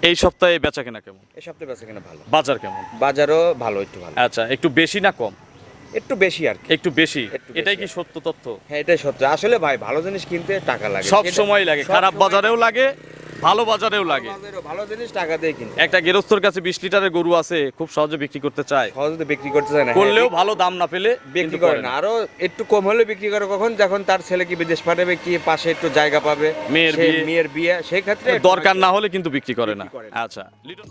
এই সপ্তাহে বেচা কেনা কেমন? এই সপ্তাহে বেচা কেনা ভালো, বাজার কেমন? বাজারও ভালো, একটু ভালো। আচ্ছা, একটু বেশি না কম? একটু বেশি আর কি। একটু বেশি। একটু বেশি এটাই কি আর কি। সত্য তথ্য? হ্যাঁ, এটাই সত্য। আসলে ভাই ভালো জিনিস কিনতে টাকা লাগে, সব সময় লাগে, সব খারাপ সময় বাজারেও লাগে, ভালো বাজারেও লাগে। বাজারেও ভালো জিনিস টাকা দিয়ে কিনতে। একটা গৃহস্থর কাছে 20 লিটারের গরু আছে, খুব সহজে বিক্রি করতে চায়, সহজে বিক্রি করতে চায় না, করলেও ভালো দাম না পেলে বিক্রি করে না। আরো একটু কম হলে বিক্রি করে কখন, যখন তার ছেলে কি বিদেশ পাঠাবে, কি পাশে একটু জায়গা পাবে, মেয়ের বিয়ে, সেই ক্ষেত্রে দরকার না হলে কিন্তু বিক্রি করে না। বিক্রি করে না। আচ্ছা, লিটন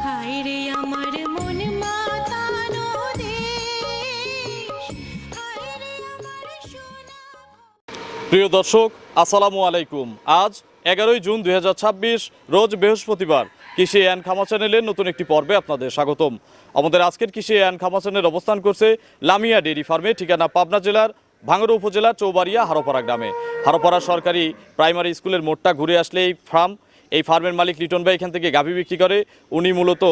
হায়রে আমার মন মাতানো দেশ, হায়রে আমার সোনা। প্রিয় দর্শক, আসসালামু আলাইকুম। আজ 11 জুন 2026, রোজ বৃহস্পতিবার। কৃষি অ্যান্ড খামা চ্যানেলের নতুন একটি পর্বে আপনাদের স্বাগতম। আমাদের আজকের কৃষি অ্যান্ড খামা চ্যানেল অবস্থান করছে লামিয়া ডেইরি ফার্মে, ঠিকানা পাবনা জেলার ভাঙ্গুড়া উপজেলার চৌবাড়িয়া হারোপাড়া গ্রামে। হারোপাড়া সরকারি প্রাইমারি স্কুলের মোড়টা ঘুরে আসলে এই ফার্মের মালিক লিটন ভাই এখান থেকে গাভী বিক্রি করে। উনি মূলত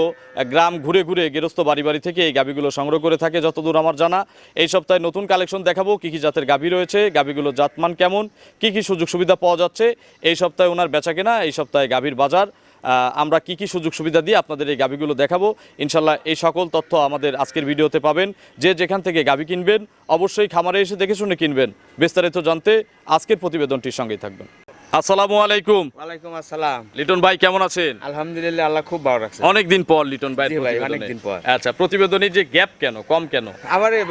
গ্রাম ঘুরে ঘুরে গৃহস্থ বাড়ি থেকে এই গাভীগুলো সংগ্রহ করে থাকে যতদূর আমার জানা। এই সপ্তাহে নতুন কালেকশন দেখাবো, কী কী জাতের গাভী রয়েছে, গাভীগুলোর জাতমান কেমন, কী কী সুযোগ সুবিধা পাওয়া যাচ্ছে এই সপ্তাহে, ওনার বেচা কেনা, এই সপ্তাহে গাভীর বাজার, আমরা কি কি সুযোগ সুবিধা দিয়ে আপনাদের এই গাভীগুলো দেখাবো। ইনশাল্লাহ এই সকল তথ্য আমাদের আজকের ভিডিওতে পাবেন। যে যেখান থেকে গাভী কিনবেন অবশ্যই খামারে এসে দেখে শুনে কিনবেন। বিস্তারিত জানতে আজকের প্রতিবেদনটির সঙ্গেই থাকবেন। আসসালামু আলাইকুম। ওয়ালাইকুম আসসালাম। লিটন ভাই কেমন আছেন? আলহামদুলিল্লাহ, আল্লাহ খুব ভালো রাখছে। অনেকদিন পর লিটন ভাই জি ভাই, অনেকদিন পর। আচ্ছা, প্রতিবেদনে যে গ্যাপ কেন, কম কেন? আমার এই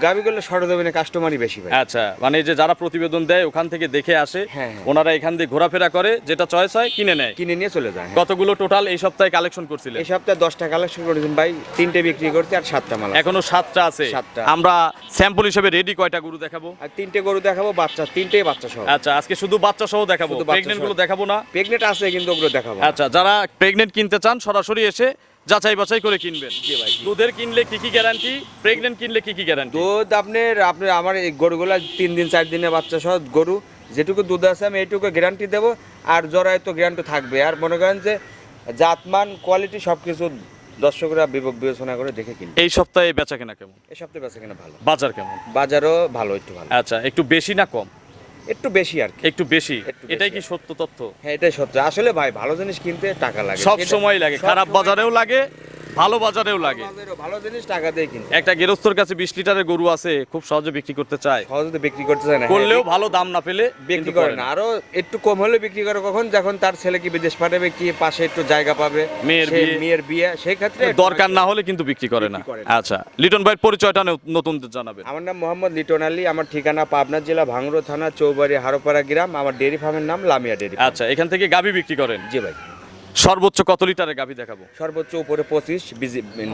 গাবিগুলো সরজমিনে কাস্টমারই বেশি ভাই। আচ্ছা, মানে যে যারা প্রতিবেদন দেয় ওখান থেকে দেখে আসে, হ্যাঁ। ওনারা এখান দিয়ে ঘোরাফেরা করে, যেটা চয়েস হয় কিনে নেয়, কিনে নিয়ে চলে যায়। কতগুলো টোটাল এই সপ্তাহে কালেকশন করছিলেন? এই সপ্তাহে 10টা কালেকশন করেছেন ভাই, 3টে বিক্রি করতে আর 7টা মাল আছে। এখনো 7টা আছে। 7টা। আমরা স্যাম্পল হিসেবে রেডি কয়টা গরু দেখাবো? আর 3টে গরু দেখাবো, বাচ্চা, 3টেই বাচ্চা সহ। আচ্ছা, আজকে শুধু বাচ্চা সহ দেখাবো, শুধু বাচ্চা প্রেগন্যান্ট সহ। গুলো দেখাবো না। প্রেগনেন্ট আছে কিন্তু ওগুলো দেখাবো। আচ্ছা, যারা প্রেগন্যান্ট কিনতে চান সরাসরি এসে যাচাই বাছাই করে কিনবেন। জি ভাই। দুধের কিনলে কি কি গ্যারান্টি, প্রেগন্যান্ট কিনলে কি কি গ্যারান্টি? দুধ আপনার আমার এই গরুগুলা 3 দিন 4 দিনে বাচ্চা সহ গরু, যেটুকু দুধ আছে আমি এইটুকু গ্যারান্টি দেবো। আর জরায় তো গ্যারান্টি থাকবে। আর মনে করেন যে জাতমান, কোয়ালিটি সবকিছু দর্শকরা বিবেচনা করে দেখে কিনবে। এই সপ্তাহে বেচা কেনা কেমন? এই সপ্তাহে বেচা কেনা ভালো, বাজার কেমন? বাজারও ভালো, একটু ভালো। আচ্ছা, একটু বেশি না কম? একটু বেশি আর কি। একটু বেশি। একটু বেশি এটাই কি আর কি। সত্য তথ্য? হ্যাঁ, এটাই সত্য। আসলে ভাই ভালো জিনিস কিনতে টাকা লাগে, সব সময় লাগে, সব খারাপ সময় বাজারেও লাগে, ভালো বাজারেও লাগে। ভালো জিনিস টাকা দিয়ে কিনতে। একটা গৃহস্থর কাছে 20 লিটারের গরু আছে, খুব সহজে বিক্রি করতে চায়, সহজে বিক্রি করতে চায় না, করলেও ভালো দাম না পেলে বিক্রি করে না। আরো একটু কম হলে বিক্রি করে কখন, যখন তার ছেলে কি বিদেশ পাঠাবে, কি পাশে একটু জায়গা পাবে, মেয়ের বিয়ে, সেই ক্ষেত্রে দরকার না হলে কিন্তু বিক্রি করে না। বিক্রি করে না। আচ্ছা, লিটন ভাইয়ের পরিচয়টা নতুন জানাবেন। আমার নাম মোহাম্মদ লিটন আলী, আমার ঠিকানা পাবনা জেলা ভাঙ্গুড়া থানা চৌবাড়ি হারোপাড়া গ্রাম। আমার ডেয়ারি ফার্মের নাম লামিয়া ডেয়ারি ফার্ম। আচ্ছা, এখান থেকে গাভী বিক্রি করেন? জি ভাই। সর্বোচ্চ কত লিটারের গাভী দেখাবো? সর্বোচ্চ উপরে 25,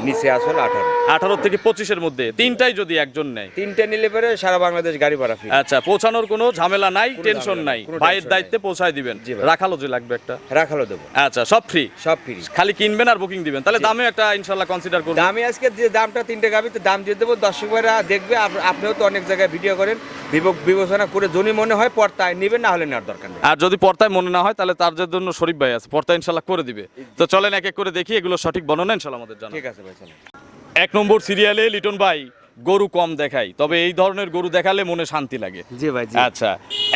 নিচে আসল 18। 18 থেকে 25-এর মধ্যে তিনটাই যদি একজন নেয়? 3টে নিলে পরে সারা বাংলাদেশ গাড়ি ভাড়া ফ্রি। আচ্ছা, পৌঁছানোর কোনো ঝামেলা নাই, কোনো টেনশন ঝামেলা নাই, নাই, কোনো ভাইয়ের টেনশন দায়িত্বে পৌঁছায় দিবেন। জি ভাই। রাখালো যে লাগবে একটা? রাখালো দেবো। আচ্ছা, সব ফ্রি? সব ফ্রি। খালি কিনবেন আর বুকিং দিবেন, তাহলে দামে একটা ইনশাআল্লাহ কনসিডার করবেন। দামি আজকে যে দামটা 3টে গাবিতে দাম দিয়ে দেবো, দর্শক ভাইরা দেখবে। আপনিও তো অনেক জায়গায় ভিডিও করেন, বিবেচনা করে যদি মনে হয় পর্তায় নেবেন, না হলে নেওয়ার দরকার নেই। আর যদি পর্তায় মনে না হয় তাহলে তার জন্য শরীফ ভাই আছে, পর্তায় ইনশাআল্লাহ করে দিবে। তো চলেন এক এক করে দেখি এগুলো সঠিক বর্ণনা ইনশাআল্লাহ আমাদের জানা। ঠিক আছে ভাই, চলো। 1 নম্বর সিরিয়ালে লিটন ভাই গরু কম দেখাই, তবে এই ধরনের গরু দেখালে মনে শান্তি লাগে। জি ভাই, জি। আচ্ছা,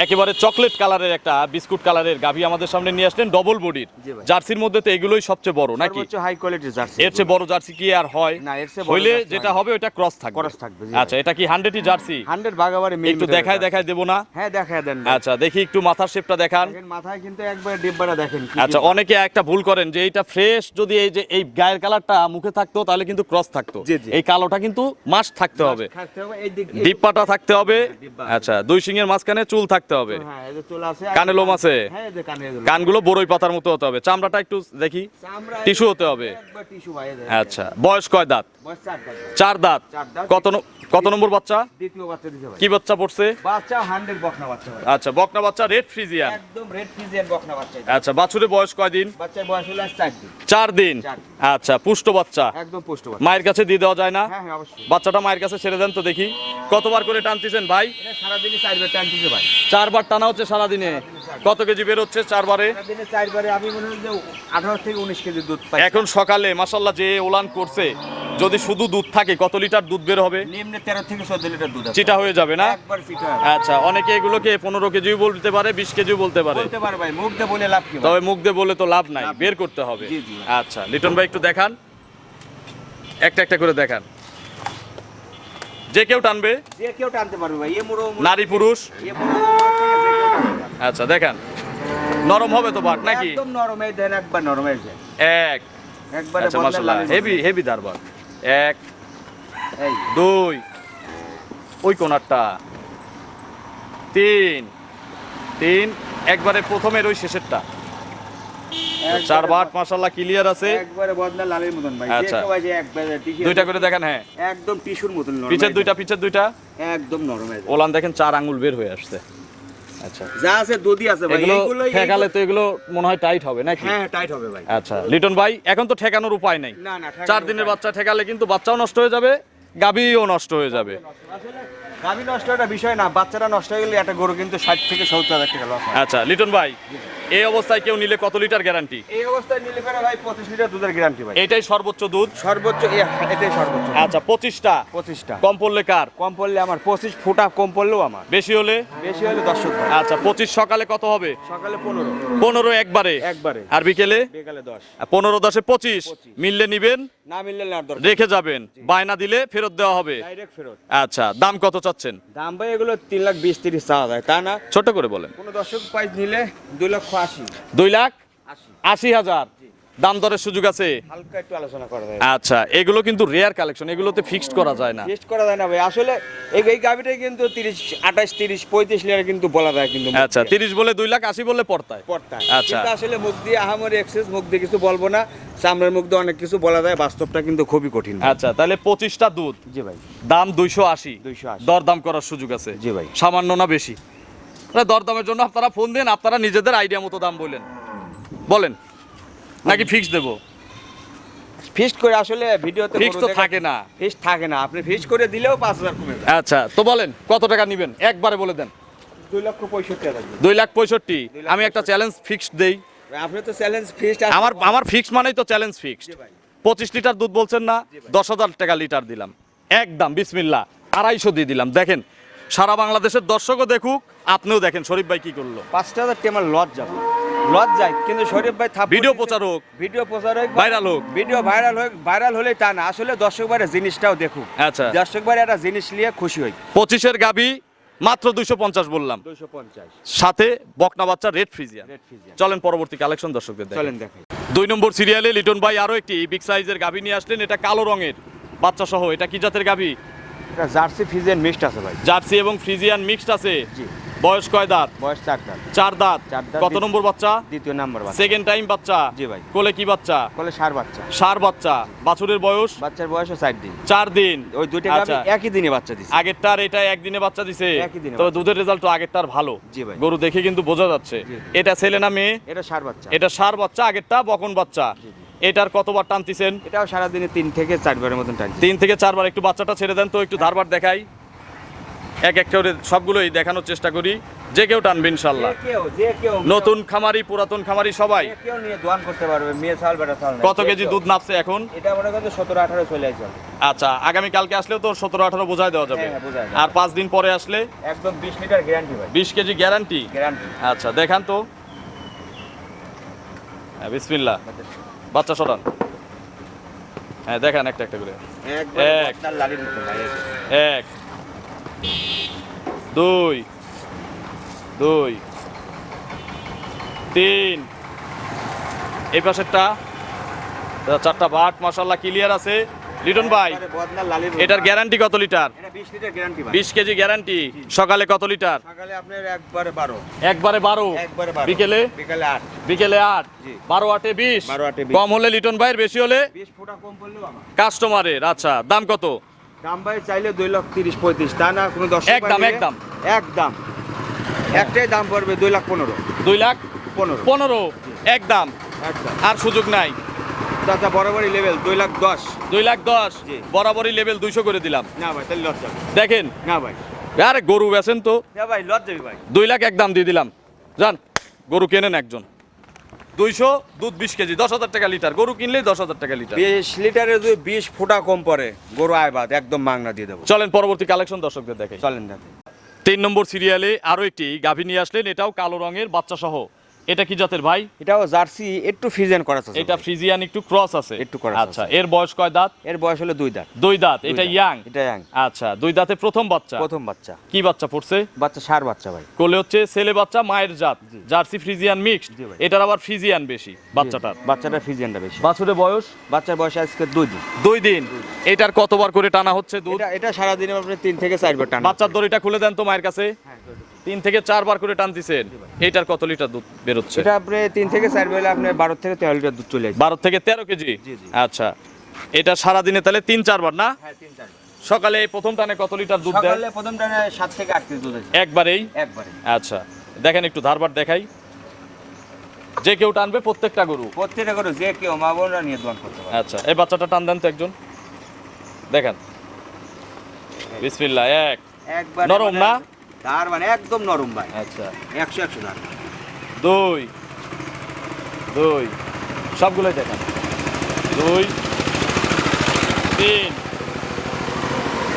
একেবারে চকলেট কালারের একটা বিস্কুট কালারের গাভী আমাদের সামনে নিয়ে আসলেন, ডবল বডির। জি ভাই। জার্সির মধ্যে তো এগুলোই সবচেয়ে বড় নাকি? সর্বোচ্চ হাই কোয়ালিটির জার্সি। এর চেয়ে বড় জার্সি কি আর হয়? না, এর চেয়ে বড় হইলে জার্সি যেটা হয় না। হবে ওটা ক্রস থাকবে। ক্রস থাকবে, জি আচ্ছা, এটা কি 100ই জার্সি? 100 বাগাবাড়ি একটু দেখায় দেবো না? হ্যাঁ, দেখায় দেন। আচ্ছা, দেখি একটু মাথার শেপটা দেখান। দেখেন মাথায় কিন্তু একবার ডিব্বাটা দেখেন কি আচ্ছা, ডিব্বা। অনেকে একটা ভুল করেন যে এইটা ফ্রেশ, যদি এই যে এই গায়ের কালারটা মুখে থাকতো তাহলে কিন্তু ক্রস থাকতো। জি, জি। এই কালোটা কিন্তু মাস্ট থাকতে থাকতে হবে, থাকতে হবে এই দিক ডিপ পাটা থাকতে হবে। ডিব্বা। আচ্ছা, দুই শিঙের মাঝখানে চুল থাকতে হবে, হ্যাঁ এই যে চলে আছে কানে লোম আছে, হ্যাঁ এই যে কানে লোম। কানগুলো বড়ই পাতার মতো হতে হবে, চামড়াটা একটু দেখি চামড়া টিস্যু হতে হবে। একবার টিস্যু ভাই এই যে। আচ্ছা, বয়স কয় দাঁত? বয়স 4 দাঁত। 4 দাঁত। চার দাঁত। কত নম্বর বাচ্চা? দ্বিতীয় বাচ্চা দিছে ভাই। কি বাচ্চা পড়ছে? বাচ্চা 100 বকনা বাচ্চা ভাই। আচ্ছা, বকনা বাচ্চা, রেড ফ্রিজিয়ান। একদম রেড ফিজিয়ান বকনা বাচ্চা এটা। আচ্ছা, বাছুরের বয়স কয়দিন? বাচ্চার বয়স হলো 4 দিন। 4 দিন। 4 আচ্ছা, পুষ্ট বাচ্চা, একদম পুষ্ট বাচ্চা। মায়ের কাছে দিয়ে দেওয়া যায় না? হ্যাঁ হ্যাঁ অবশ্যই। বাচ্চাটা মায়ের কাছে ছেড়ে দেন তো দেখি, কতবার করে টানতেছেন ভাই? এটা সারা দিনে 4 বার টান দিছে ভাই। 4 বার টানা হচ্ছে সারাদিনে। কত কেজি বের হচ্ছে 4 বারে? সারা দিনে 4 বারে আমি মনে হয় যে 18 থেকে 19 কেজি দুধ পাই। এখন সকালে মাশাল্লাহ যে ওলান করছে, যদি শুধু দুধ থাকে কত লিটার দুধ বের হবে? নিম্নে 13 থেকে 14 লিটার দুধ আছে। চিটা হয়ে যাবে না? একবার চিটা। আচ্ছা, অনেকে এগুলোকে 15 কেজিও বলতে পারে, 20 কেজিও বলতে পারে, বলতে পারে ভাই, মুখ দিয়ে বলে লাভ কি ভাই? তবে মুখ দিয়ে বলে তো লাভ নাই, বের করতে হবে। জি, জি। আচ্ছা, লিটন ভাই একটু দেখান, একটা একটা করে দেখান, যে কেউ টানবে, যে কেউ টানতে পারবে ভাই। এ মুড়ো নারী পুরুষ। এ মুড়ো যে কেউ টানতে পারবে। আচ্ছা, দেখান, নরম হবে তো বাট নাকি? একদম নরম, এই দেন একবার নরম হয়ে যায়। এক। একবারে আচ্ছা, বদলা মাশাআল্লাহ, লাল হেভি হেভি দারবার। 1 এই 2, ওই কোনারটা 3, একবারে প্রথমের ওই শেষেরটা। 4 বাট মাশাআল্লাহ ক্লিয়ার আছে। একবারে বদলা লালের মতন ভাই। যে আচ্ছা। কেউ ভাই যে একবারে টিস্যু। দুইটা করে দেখেন, হ্যাঁ, একদম টিস্যুর মতন নরম। পিছের হয়ে দুইটা, যায়। পিছের দুইটা একদম নরম হয়ে যায়। ওলান দেখেন 4 আঙ্গুল বের হয়ে আসছে। আচ্ছা, যা আছে দুধই আছে ভাই। এগুলো এইগুলোই ঠেকালে তো এগুলো মনে হয় টাইট হবে নাকি? হ্যাঁ টাইট হবে ভাই। আচ্ছা, লিটন ভাই এখন তো ঠেকানোর উপায় নাই। না না 4 দিনের বাচ্চা ঠেকালে কিন্তু বাচ্চাও নষ্ট হয়ে যাবে, গাভীও নষ্ট হয়ে যাবে। আসলে গাভী নষ্ট একটা বিষয় না, বাচ্চারা নষ্ট হয়ে গেলে একটা গরু কিন্তু 60 থেকে 70,000 টাকা লস হয়। আচ্ছা, লিটন ভাই এই অবস্থায় কেউ নিলে কত লিটার গ্যারান্টি? এই অবস্থায় নিলে পরে ভাই 25 লিটার দুধের গ্যারান্টি ভাই। এটাই সর্বোচ্চ দুধ? সর্বোচ্চ এটাই সর্বোচ্চ। আচ্ছা, 25টা 25টা। কম পড়লে কার? কম পড়লে আমার 25 ফুটা কম পড়লেও আমার। বেশি হলে? বেশি হলে 10 ভাই। আচ্ছা, 25 সকালে কত হবে? সকালে 15 15 একবারে? একবারে। আর বিকেলে? বিকালে 10। 15 10 25 মিললে নিবেন, না মিললে না দরকার। রেখে যাবেন, বায়না দিলে ফেরত দেওয়া হবে। ডাইরেক্ট ফেরত। আচ্ছা, দাম কত চাচ্ছেন? দাম ভাই এগুলো 3,20,30 চাওয়া যায়, তা না? ছোট করে বলেন। কোনো দর্শক প্রাইস নিলে 2,80,000। 2,80,000 দাম দরের সুযোগ আছে? হালকা একটু আলোচনা করা যায়। আচ্ছা, এগুলো কিন্তু রেয়ার কালেকশন, এগুলোতে ফিক্সড করা যায় না। টেস্ট করা যায় না ভাই। আসলে এই গাভিটাই কিন্তু 30 28 30 35 লিটার কিন্তু বলা যায় কিন্তু। আচ্ছা, 30 বলে 2,80,000 বলে পড়তায়। পড়তা। আচ্ছা। কিন্তু আসলে মুখ দিয়ে আহামরি এক্সেস মুখ দিয়ে কিছু বলবো না। সামনের মুখ দিয়ে অনেক কিছু বলা যায়, বাস্তবটা কিন্তু খুবই কঠিন। আচ্ছা, তাহলে 25টা দুধ, জি ভাই। দাম 280। 280 দরদাম করার সুযোগ আছে? জি ভাই। সামান্য না বেশি? দরদামের জন্য আপনারা ফোন দেন, আপনারা নিজেদের আইডিয়া মতো দাম বলেন নাকি ফিক্স দেবো? ফিক্সড করে আসলে ভিডিওতে ফিক্স তো থাকে না। ফিক্সড থাকে না, আপনি ফিক্সড করে দিলেও 5,000 কমে যায়। আচ্ছা, তো বলেন কত টাকা নেবেন, একবারে বলে দেন। 2,65,000 লাগবে। 2,65,000। আমি একটা চ্যালেঞ্জ ফিক্সড দেই। আপনি তো চ্যালেঞ্জ ফিক্সড। আমার ফিক্স মানেই তো চ্যালেঞ্জ ফিক্সড। জি ভাই। 25 লিটার দুধ বলছেন না, 10,000 টাকা লিটার দিলাম একদম, বিসমিল্লাহ 250 দিয়ে দিলাম। দেখেন, সারা বাংলাদেশের দর্শকও দেখুক, আপনিও দেখেন শরীফ ভাই কি করলো। 5,000 টাকা লস যাবে, লস যায়। কিন্তু শরীফ ভাই ভিডিও প্রচার হোক, ভিডিও প্রচার হোক, ভাইরাল হোক। ভিডিও ভাইরাল হলে তা না, আসলে দর্শক ভাইরা জিনিসটাও দেখুক। আচ্ছা, দর্শক ভাইরা একটা জিনিস নিয়ে খুশি হয়। 25-এর গাবি মাত্র 250 বললাম, 250 সাথে বকনা বাচ্চা রেড ফ্রিজিয়ান। Red Friesian. চলেন পরবর্তী কালেকশন দর্শকদের দেখাই। চলেন দেখাই। 2 নম্বর সিরিয়ালে লিটন ভাই আরো একটি বিগ সাইজের গাবি নিয়ে আসলেন। এটা কালো রঙের বাচ্চা সহ। এটা কি জাতের গাবি? এটা জার্সি ফিজিয়ান মিক্সড আছে ভাই। জার্সি এবং ফ্রিজিয়ান মিক্সড আছে। জি। বয়স কয় দাঁত? বয়স 4 দাঁত। 4 দাঁত। 4 দাঁত। কত নম্বর বাচ্চা? দ্বিতীয় নাম্বার বাচ্চা। সেকেন্ড টাইম বাচ্চা? জি ভাই। কোলে কি বাচ্চা? বলে ষাঁড় বাচ্চা। ষাঁড় বাচ্চা। বাছুরের বয়স? বাচ্চার বয়সও 4 দিন। 4 দিন। ওই দুইটা গাভী আচ্ছা। একই দিনে বাচ্চা দিছে। আগেরটার এটা একদিনে বাচ্চা দিছে, একই দিনে তবে বাচ্চা। দুধের রেজাল্ট তো আগেরটার ভালো। জি ভাই। গরু দেখে কিন্তু বোঝা যাচ্ছে। জি। এটা ছেলে না মেয়ে? এটা ষাঁড় বাচ্চা। এটা ষাঁড় বাচ্চা, আগেরটা বকন বাচ্চা। জি, জি। এটার কতবার টানতেছেন? এটাও সারা দিনে 3 থেকে 4 বারের মতন টানছে। 3 থেকে 4 বার। একটু বাচ্চাটা ছেড়ে দেন তো, একটু ধারবার দেখাই। এক এক করে সবগুলোই দেখানোর চেষ্টা করি, যে কেউ টানবে ইনশাল্লাহ। যে কেউ নতুন খামারি, পুরাতন খামারি সবাই। যে কেউ নিয়ে দোয়ান করতে পারবে, মেয়ে ছাল বেটা ছাল নাই। কত কেজি দুধ নাপছে এখন? এটা মনে করেন 17-18 চলে আসবে। আচ্ছা, আগামী কালকে আসলেও তো 17-18 বোঝাই দেওয়া যাবে। হ্যাঁ, বোঝাই যাবে। আর 5 দিন পরে আসলে একদম 20 লিটার গ্যারান্টি ভাই। 20 কেজি গ্যারান্টি। গ্যারান্টি। আচ্ছা, দেখান তো। হ্যাঁ, বিসমিল্লাহ। বাচ্চা সরান। হ্যাঁ, দেখান একটা একটা করে। একবার এক। বস্তার লালির মতো ভাই। 1 2 2 3, এই পাশেরটা 4টা বাট মাশাআল্লাহ ক্লিয়ার আছে। লিটন ভাই একবারে বদনা লালি রূপ। এটার গ্যারান্টি কত লিটার? এটা 20 লিটার গ্যারান্টি ভাই। 20 কেজি গ্যারান্টি। সকালে কত লিটার? সকালে আপনার একবারে 12, একবারে 12, একবারে 12, বিকেলে বিকেলে 8, বিকেলে 8, জি। 12 8 20, 12 8 20, কম হলে লিটন ভাইয়ের, বেশি হলে 20 ফোঁটা কম পড়লেও আমার কাস্টমারের। আচ্ছা, দাম কত? দাম ভাই চাইলে 2,30,35, তা না কোনো 10 একদম, একদম। একদম একটাই দাম পড়বে 2,15,000, 2 লাখ 15, 15, একদম, একদম। আর সুযোগ নাই। চাচা বরাবরই লেভেল 2,10,000। 2 লাখ 10, জি। বরাবরই লেভেল 200 করে দিলাম। না ভাই তাহলে লস যাবে। দেখেন, না ভাই, আরে গরু বেচেন তো, না ভাই লস যাবে ভাই। 2 লাখ একদম দিয়ে দিলাম। যান, গরু কেনেন একজন। 200, দুধ 20 কেজি, 10,000 টাকা লিটার। গরু কিনলেই 10,000 টাকা লিটার। 20 লিটারে যদি 20 ফোঁটা কম পড়ে গরু আয়বাদ একদম মাংনা দিয়ে দেবো। চলেন পরবর্তী কালেকশন দর্শকদের দেখে। চলেন দেখেন। 3 নম্বর সিরিয়ালে আরো একটি গাভী নিয়ে আসলেন, এটাও কালো রঙের বাচ্চা সহ। এটা কি জাতের ভাই? এটাও জার্সি একটু ফিজেন করা আছে। এটা ফ্রিজিয়ান একটু ক্রস আছে। একটু cross আচ্ছা, আছে। এর বয়স কয় দাঁত? এর বয়স হলো 2 দাঁত। 2 দাঁত। এটা দাঁত। ইয়াং। এটা ইয়াং। আচ্ছা, 2 দাঁতে প্রথম বাচ্চা। প্রথম বাচ্চা। কি বাচ্চা পড়ছে? বাচ্চা সার বাচ্চা ভাই। কোলে হচ্ছে ছেলে বাচ্চা, মায়ের জাত জার্সি ফ্রিজিয়ান মিক্সড। জি ভাই। এটার আবার ফ্রিজিয়ান বেশি বাচ্চাটার। বাচ্চাটা ফিজিয়ানটা বেশি। বাছুরের বয়স বাচ্চার বয়স আজকে 2 দিন। 2 দিন। এটার কতবার করে টানা হচ্ছে দুধ? এটা সারা দিনে আপনি 3 থেকে 4 বার টানা। বাচ্চার দড়িটা খুলে দেন তো মায়ের কাছে। 3 থেকে 4 বার করে টানতেছেন। এটার কত লিটার দুধ বেরোচ্ছে? এটা আপনি 3 থেকে 4 বেলা আপনি 12 থেকে 13 লিটার দুধ চলে আসবে। 12 থেকে 13 কেজি। জি, জি। আচ্ছা, এটা সারা দিনে তাহলে 3-4 বার না? হ্যাঁ 3-4 বার। সকালে এই প্রথম টানে কত লিটার দুধ দেয়? সকালে প্রথম টানে 7 থেকে 8 কেজি দুধ আসবে। একবারেই। একবারে। আচ্ছা, দেখেন একটু ধারবার দেখাই। যে কেউ টানবে প্রত্যেকটা গরু। প্রত্যেকটা করে যে কেউ মা বোনরা নিয়ে দোয়ান করতে পারে। আচ্ছা, এই বাচ্চাটা টান দেন তো একজন। দেখেন, বিসমিল্লাহ। এক একবার নরম না? তার মানে একদম নরম ভাই। আচ্ছা, 100 ধার। 2 সবগুলোই দেখেন। 2 3,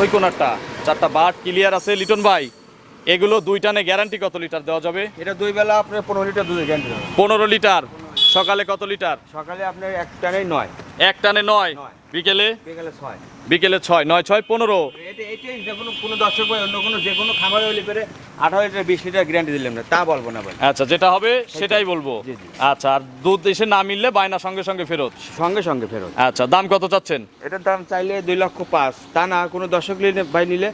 ওই কোনারটা 4টা বাট ক্লিয়ার আছে। লিটন ভাই, এগুলো 2 টানে গ্যারান্টি কত লিটার দেওয়া যাবে? এটা 2 বেলা আপনার 15 লিটার দুধ গ্যারান্টি হবে। 15 লিটার। সকালে কত লিটার? সকালে আপনার এক টানেই 9, এক টানে 9, নয়। বিকেলে বিকেলে 6। বিকেলে 6, 9 6 15। এটাই যে কোনো দর্শক ভাই অন্য কোনো যে কোনো খামারে হলে পরে 18 লিটার 20 লিটার গ্যারান্টি দিলাম না, তা বলবো না ভাই। আচ্ছা, যেটা হবে সেটাই বলবো। জি, জি। আচ্ছা, আর দুধ এসে না মিললে বায়না সঙ্গে সঙ্গে ফেরত। সঙ্গে সঙ্গে ফেরত। আচ্ছা, দাম কত চাচ্ছেন? এটার দাম চাইলে 2,05,000, তা না কোনো দর্শক ভাই নিলে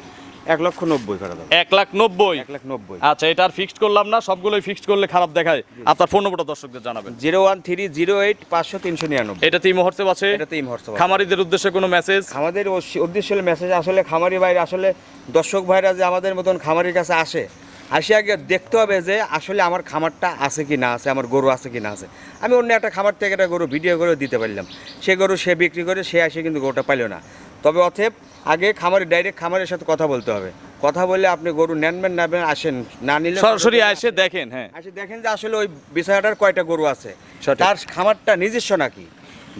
1,90,000 করে দেবো। 1,90,000। 1,90,000। আচ্ছা, এটা আর ফিক্সড করলাম না, সবগুলোই ফিক্সড করলে খারাপ দেখায়। আপনার ফোন নম্বরটা দর্শকদের জানাবেন। 01308 এটা তিন মুহূর্তে আছে। এটাতে এই হোয়াটসঅ্যাপ। খামারিদের উদ্দেশ্যে কোনো মেসেজ? আমাদের উদ্দেশ্য হলো মেসেজ, আসলে খামারি ভাইরা আসলে দর্শক ভাইরা যে আমাদের মতন খামারির কাছে আসে আগে দেখতে হবে যে আসলে আমার খামারটা আছে কি না আছে, আমার গরু আছে কি না আছে। আমি অন্য একটা খামার থেকে একটা গরু ভিডিও করে দিতে পারলাম, সে গরু সে বিক্রি করে সে আসে কিন্তু গরুটা পাইল না। তবে অতএব আগে ডাইরেক্ট খামারের সাথে কথা বলতে হবে। কথা বলে আপনি গরু নেনবেন আসেন, না নিলে সরাসরি এসে দেখেন। হ্যাঁ, আসে দেখেন যে আসলে ওই বিষয়টার কয়টা গরু আছে, সঠিক। তার খামারটা নিজস্ব নাকি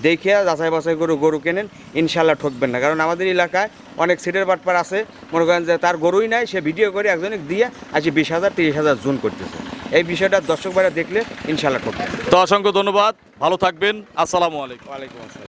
দেখে যাচাই বাছাই গরু কেনেন, ইনশাল্লাহ ঠকবেন না। কারণ আমাদের এলাকায় অনেক সিটের বাটপার আছে, মনে করেন যে তার গরুই নাই, সে ভিডিও করে একজনে দিয়ে আজ 20,000 30,000 জুন করতেছে। এই বিষয়টা দর্শক ভাইরা দেখলে ইনশাল্লাহ ঠকবেন। তো অসংখ্য ধন্যবাদ, ভালো থাকবেন। আসসালামু আলাইকুম। ওয়ালাইকুম আসসালাম।